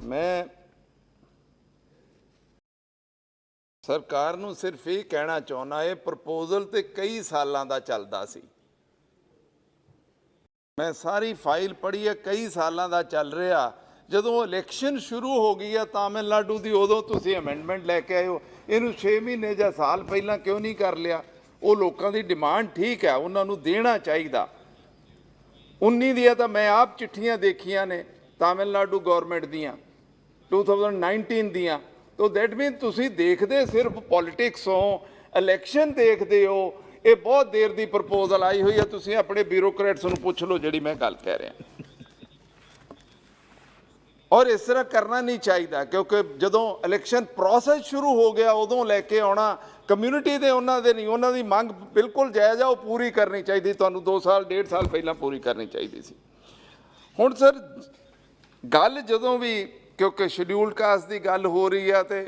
मैं सरकार नूं सिर्फ ये कहना चाहुंदा, ये प्रपोजल तो कई सालों का चलता सी। मैं सारी फाइल पढ़ी है, कई सालों का चल रहा। जदों इलैक्शन शुरू हो गई है तमिलनाडु की, उदों तुसीं अमेंडमेंट लैके आए हो। इनू 6 महीने या साल पहला क्यों नहीं कर लिया? वो लोगों की डिमांड ठीक है, उन्होंने देना चाहिए। 19 दियां तो मैं आप चिट्ठियां देखियां ने तमिलनाडु गौरमेंट दियां, 2019 दियां। तो दैट मीन तुसीं देखदे सिर्फ पॉलिटिक्स हो, इलैक्शन देखते हो। ये बहुत देर की प्रपोजल आई हुई है, तुसीं अपने ब्यूरोक्रेट्स नूं पुछ लो जिहड़ी मैं गल कह रहा। और इस तरह करना नहीं चाहिए, क्योंकि जदों इलैक्शन प्रोसैस शुरू हो गया उदों लैके आउणा कम्यूनिटी दे उन्होंने नहीं, उन्होंने मंग बिल्कुल जायज़ आ, पूरी करनी चाहिए। तुहानूं 2 साल 1.5 साल पहला पूरी करनी चाहिए सी। हुण सर गल जदों भी, क्योंकि शेड्यूल्ड कास्ट की गल हो रही है तो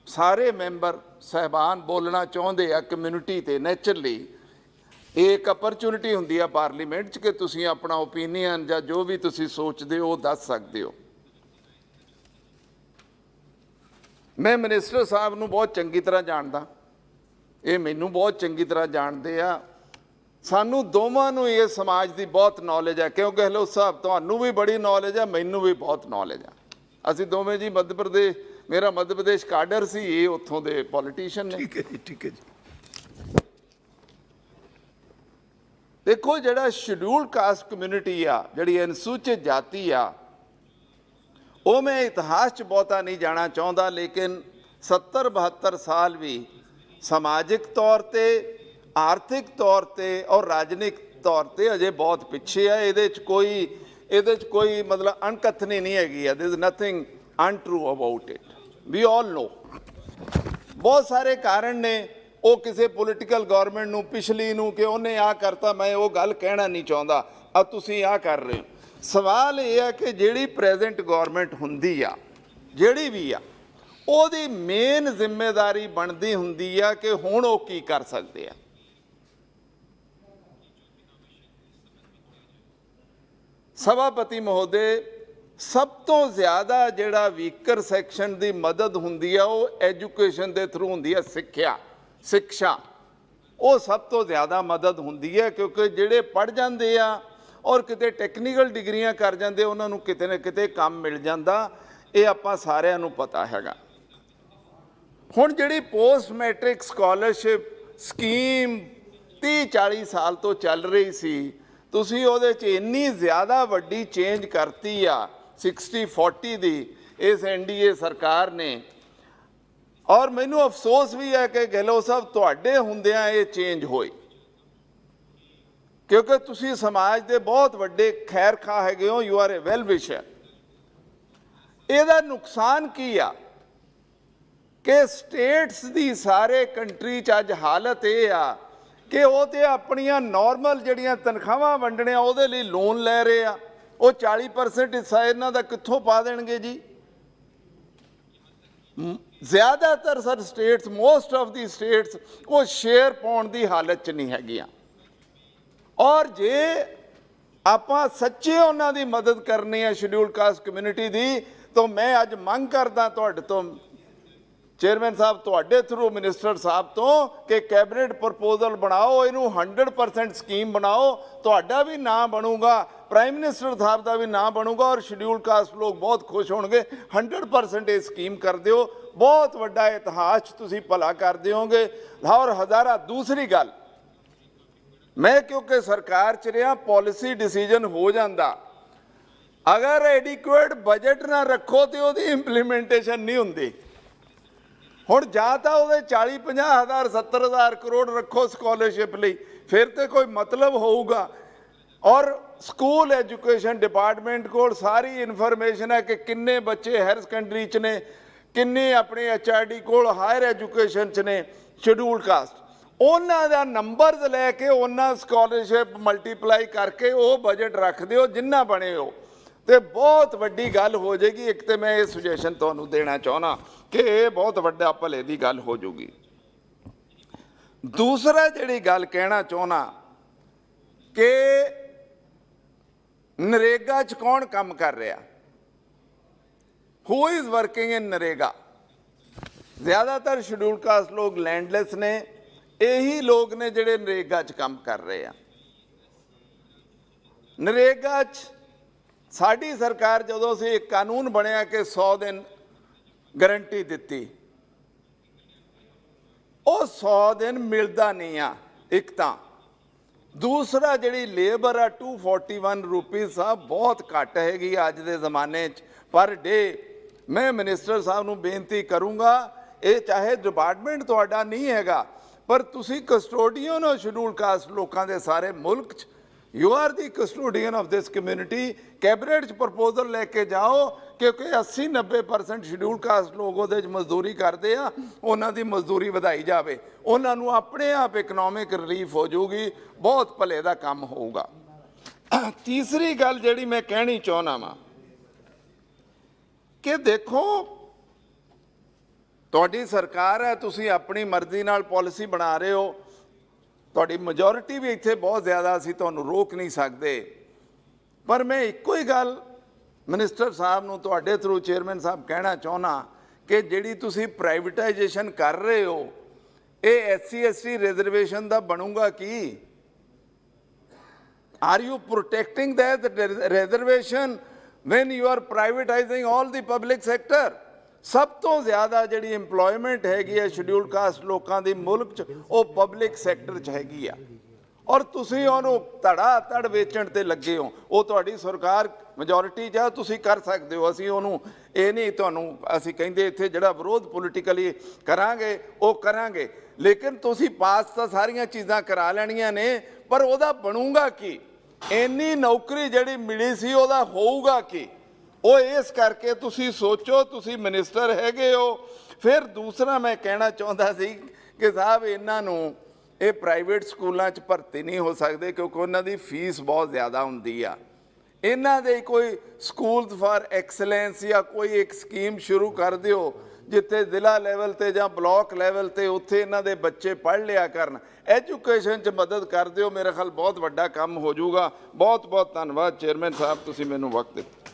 सारे मैंबर साहबान बोलना चाहते हैं कम्यूनिटी ते। नैचुरली एक अपरचुनिटी हुंदी है पार्लीमेंट च कि तुसीं अपना ओपीनियन या जो भी तुसीं सोचते हो दस सकते हो। मैं मिनिस्टर साहब नूं बहुत चंगी तरह जानदा, ये मैनूं बहुत चंगी तरह जानते आ। सानू दोवां नूं इस समाज की बहुत नॉलेज है, क्योंकि गहलोत साहब तुहानूं भी बड़ी नॉलेज है, मैनूं भी बहुत नॉलेज है। असीं दोवें जी मध्य प्रदेश, मेरा मध्य प्रदेश काडर सी, ये उत्थों दे पॉलिटिशियन ने। ठीक है जी, ठीक है जी। देखो जिहड़ा शेड्यूल्ड कास्ट कम्यूनिटी आ, जिहड़ी अनुसूचित जाति आ, वो मैं इतिहास च बहुता नहीं जाना चाहता, लेकिन 70-72 साल भी समाजिक तौर पर, आर्थिक तौर पर और राजनीतिक तौर पर अजे बहुत पिछे है। ये कोई मतलब अनकथनी नहीं हैगी। There is nothing untrue about it, we all know. बहुत सारे कारण ने, वो किसी पोलिटिकल गौरमेंट नूं पिछली नूं कि उन्हें आ करता, मैं वो गल कहना नहीं चाहता। अब तुसीं आ कर रहे हो। सवाल यह है कि जिहड़ी प्रेजेंट गौरमेंट हुंदी आ, जिहड़ी भी आ, ਉਹਦੀ मेन जिम्मेदारी बनती हुंदी आ कि हुण ਉਹ की कर सकते हैं। सभापति महोदय, सब तो ज़्यादा जिहड़ा वीकर सैक्शन की मदद हुंदी आ वो एजुकेशन के थ्रू हुंदी है। शिक्षा वो सब तो ज़्यादा मदद हुंदी है, क्योंकि जिहड़े पढ़ जाते आ और किते टैक्नीकल डिग्रियां कर जाते, उन्होंने किते न किते काम मिल जाता। ये आपां सारिआं नूं पता हैगा। हुण जिहड़ी पोस्ट मैट्रिक स्कॉलरशिप स्कीम 30-40 साल तो चल रही सी, तुसीं ਉਹਦੇ 'ਚ ਇੰਨੀ ज़्यादा वड्डी चेंज करती आ 60-40 दी इस NDA सरकार ने। और मैनू अफसोस भी है कि गहलोत साहब तुहाडे हुंदिआं ये चेंज होई, क्योंकि तुसीं समाज के बहुत वड्डे खैर खा हैगे हो, you are a well wisher. ਇਹਦਾ नुकसान की आ कि स्टेट्स की सारे कंट्री च अज हालत ये आ कि वो तो अपनियां नॉर्मल जड़ियां तनख्वाहां वंडने ਉਹਦੇ ਲਈ लोन लै रहे आ। वो 40% हिस्सा इन्हां दा कित्थों पा देणगे जी? ज़्यादातर sir states, most of the states वो शेयर पाउण की हालत च नहीं हैगियां। और जे आपां सच्चे उन्हां दी मदद करनी है शेड्यूल्ड कास्ट कम्यूनिटी दी, तो मैं अज मंग करदा तुहाडे तो चेयरमैन साहब, तुहाडे थ्रू मिनिस्टर साहब तो कि कैबिनेट प्रपोजल बनाओ, इनू 100% स्कीम बनाओ। तुहाडा भी नाम बनूगा, प्राइम मिनिस्टर साहब का भी नाम बनूगा, और शेड्यूल्ड कास्ट लोग बहुत खुश होंगे। 100% ये स्कीम कर दिओ, बहुत वड्डा इतिहास तुसीं भला कर दिओगे। और हज़ारा दूसरी गल, मैं क्योंकि सरकार च रहा, पॉलिसी डिसीजन हो जाता, अगर एडिक्वेट बजट ना रखो तो उसकी इंप्लीमेंटेशन नहीं होंगी। हुण जां तां ਉਹਦੇ 40-50 हज़ार 70 हज़ार करोड़ रखो स्कॉलरशिप ਲਈ, फिर तो कोई मतलब होगा। और स्कूल एजुकेशन डिपार्टमेंट को सारी इन्फॉर्मेशन है कि किन्ने बच्चे हायर सेकेंडरी च ने, किन्ने अपने HRD को हायर एजुकेशन च ने शेड्यूल्ड कास्ट। उन्हां दा नंबरस लैके उन्हां स्कॉलरशिप मल्टीप्लाई करके वो बजट रख दिओ जिन्ना बने हो, तो बहुत वड्डी गल हो जाएगी। एक तो मैं ये सुजैशन तुहानूं देना चाहना कि ये बहुत वड्डा भले की गल हो जाऊगी। दूसरा जिहड़ी गल कहना चाहना कि नरेगा च कौन काम कर रहा, who is working in NREGA? ज़्यादातर शेड्यूल कास्ट लोग लैंडलैस ने, यही लोग ने ਜਿਹੜੇ ਨਰੇਗਾ 'ਚ ਕੰਮ ਕਰ ਰਹੇ ਆ। ਨਰੇਗਾ 'ਚ ਸਾਡੀ ਸਰਕਾਰ ਜਦੋਂ ਸੀ ਇੱਕ ਕਾਨੂੰਨ ਬਣਿਆ ਕਿ 100 ਦਿਨ ਗਰੰਟੀ ਦਿੱਤੀ, ਉਹ 100 ਦਿਨ ਮਿਲਦਾ ਨਹੀਂ ਆ। ਇੱਕ ਤਾਂ ਦੂਸਰਾ ਜਿਹੜੀ ਲੇਬਰ ਆ 241 ਰੁਪੀਸ ਆ, ਬਹੁਤ ਘੱਟ ਹੈਗੀ ਅੱਜ ਦੇ ਜ਼ਮਾਨੇ 'ਚ ਪਰ ਡੇ। ਮੈਂ ਮਿਨਿਸਟਰ ਸਾਹਿਬ ਨੂੰ ਬੇਨਤੀ ਕਰੂੰਗਾ, ਇਹ ਚਾਹੇ ਡਿਪਾਰਟਮੈਂਟ ਤੁਹਾਡਾ ਨਹੀਂ ਹੈਗਾ ਪਰ ਤੁਸੀਂ ਕਸਟੋਡੀਅਨ ਹੋ ਸ਼ਡਿਊਲ ਕਾਸਟ ਲੋਕਾਂ ਦੇ ਸਾਰੇ ਮੁਲਕ 'ਚ। You are the custodian of this community. Cabinet 'ਚ ਪ੍ਰਪੋਜ਼ਲ ਲੈ ਕੇ ਜਾਓ, ਕਿਉਂਕਿ 80-90% ਸ਼ਡਿਊਲ ਕਾਸਟ ਲੋਕ ਉਹਦੇ 'ਚ ਮਜ਼ਦੂਰੀ ਕਰਦੇ ਆ, ਉਹਨਾਂ ਦੀ ਮਜ਼ਦੂਰੀ ਵਧਾਈ ਜਾਵੇ, ਉਹਨਾਂ ਨੂੰ ਆਪਣੇ ਆਪ ਇਕਨੋਮਿਕ ਰਿਲੀਫ ਹੋ ਜਾਊਗੀ, ਬਹੁਤ ਭਲੇ ਦਾ ਕੰਮ ਹੋਊਗਾ। ਤੀਸਰੀ ਗੱਲ ਜਿਹੜੀ ਮੈਂ ਕਹਿਣੀ ਚਾਹੁੰਦਾ ਵਾਂ ਕਿ ਦੇਖੋ, ਤੁਹਾਡੀ ਸਰਕਾਰ ਹੈ, ਤੁਸੀਂ ਆਪਣੀ ਮਰਜ਼ੀ ਨਾਲ ਪਾਲਿਸੀ ਬਣਾ ਰਹੇ ਹੋ, ਤੁਹਾਡੀ ਮੈਜੋਰਿਟੀ ਵੀ ਇੱਥੇ ਬਹੁਤ ਜ਼ਿਆਦਾ, ਅਸੀਂ ਤੁਹਾਨੂੰ ਰੋਕ ਨਹੀਂ ਸਕਦੇ। ਪਰ ਮੈਂ ਇੱਕੋ ਹੀ ਗੱਲ ਮਿਨਿਸਟਰ ਸਾਹਿਬ ਨੂੰ ਤੁਹਾਡੇ ਥਰੂ ਚੇਅਰਮੈਨ ਸਾਹਿਬ ਕਹਿਣਾ ਚਾਹੁੰਦਾ ਕਿ ਜਿਹੜੀ ਤੁਸੀਂ ਪ੍ਰਾਈਵੇਟਾਈਜੇਸ਼ਨ ਕਰ ਰਹੇ ਹੋ, ਇਹ SC ST ਰਿਜ਼ਰਵੇਸ਼ਨ ਦਾ ਬਣੂਗਾ ਕੀ? Are you protecting that reservation when you are privatizing all the public sector? ਸਭ ਤੋਂ ਜ਼ਿਆਦਾ ਜਿਹੜੀ ਇੰਪਲੋਇਮੈਂਟ ਹੈਗੀ ਹੈ ਸ਼ਡਿਊਲ ਕਾਸਟ ਲੋਕਾਂ ਦੀ ਮੁਲਕ 'ਚ, ਉਹ ਪਬਲਿਕ ਸੈਕਟਰ 'ਚ ਹੈਗੀ ਆ, ਔਰ ਤੁਸੀਂ ਉਹਨੂੰ ਧੜਾ ਧੜ ਵੇਚਣ ਤੇ ਲੱਗੇ ਹੋ। ਉਹ ਤੁਹਾਡੀ ਸਰਕਾਰ ਮੈਜੋਰਿਟੀ 'ਚ ਆ, ਤੁਸੀਂ ਕਰ ਸਕਦੇ ਹੋ, ਅਸੀਂ ਉਹਨੂੰ ਇਹ ਨਹੀਂ ਤੁਹਾਨੂੰ ਅਸੀਂ ਕਹਿੰਦੇ ਇੱਥੇ ਜਿਹੜਾ ਵਿਰੋਧ ਪੋਲੀਟੀਕਲੀ ਕਰਾਂਗੇ ਉਹ ਕਰਾਂਗੇ, ਲੇਕਿਨ ਤੁਸੀਂ ਪਾਸ ਤਾਂ ਸਾਰੀਆਂ ਚੀਜ਼ਾਂ ਕਰਾ ਲੈਣੀਆਂ ਨੇ, ਪਰ ਉਹਦਾ ਬਣੂਗਾ ਕੀ? ਇੰਨੀ ਨੌਕਰੀ ਜਿਹੜੀ ਮਿਲੀ ਸੀ ਉਹਦਾ ਹੋਊਗਾ ਕੀ? ਉਹ ਇਸ ਕਰਕੇ ਤੁਸੀਂ ਸੋਚੋ, ਤੁਸੀਂ ਮਿਨਿਸਟਰ ਹੈਗੇ ਹੋ। ਫਿਰ ਦੂਸਰਾ ਮੈਂ ਕਹਿਣਾ ਚਾਹੁੰਦਾ ਸੀ ਕਿ ਸਾਹਿਬ ਇਹਨਾਂ ਨੂੰ ਇਹ ਪ੍ਰਾਈਵੇਟ ਸਕੂਲਾਂ 'ਚ ਭਰਤੀ ਨਹੀਂ ਹੋ ਸਕਦੇ ਕਿਉਂਕਿ ਉਹਨਾਂ ਦੀ ਫੀਸ ਬਹੁਤ ਜ਼ਿਆਦਾ ਹੁੰਦੀ ਆ। ਇਹਨਾਂ ਦੇ ਕੋਈ ਸਕੂਲ ਫਾਰ ਐਕਸਲੈਂਸ ਜਾਂ ਕੋਈ ਇੱਕ ਸਕੀਮ ਸ਼ੁਰੂ ਕਰ ਦਿਓ ਜਿੱਥੇ ਜ਼ਿਲ੍ਹਾ ਲੈਵਲ ਤੇ ਜਾਂ ਬਲਾਕ ਲੈਵਲ ਤੇ ਉੱਥੇ ਇਹਨਾਂ ਦੇ ਬੱਚੇ ਪੜ੍ਹ ਲਿਆ ਕਰਨ, ਐਜੂਕੇਸ਼ਨ 'ਚ ਮਦਦ ਕਰ ਦਿਓ, ਮੇਰੇ ਖਿਆਲ ਬਹੁਤ ਵੱਡਾ ਕੰਮ ਹੋ ਜਾਊਗਾ। ਬਹੁਤ ਬਹੁਤ ਧੰਨਵਾਦ ਚੇਅਰਮੈਨ ਸਾਹਿਬ, ਤੁਸੀਂ ਮੈਨੂੰ ਵਕਤ ਦਿੱਤਾ।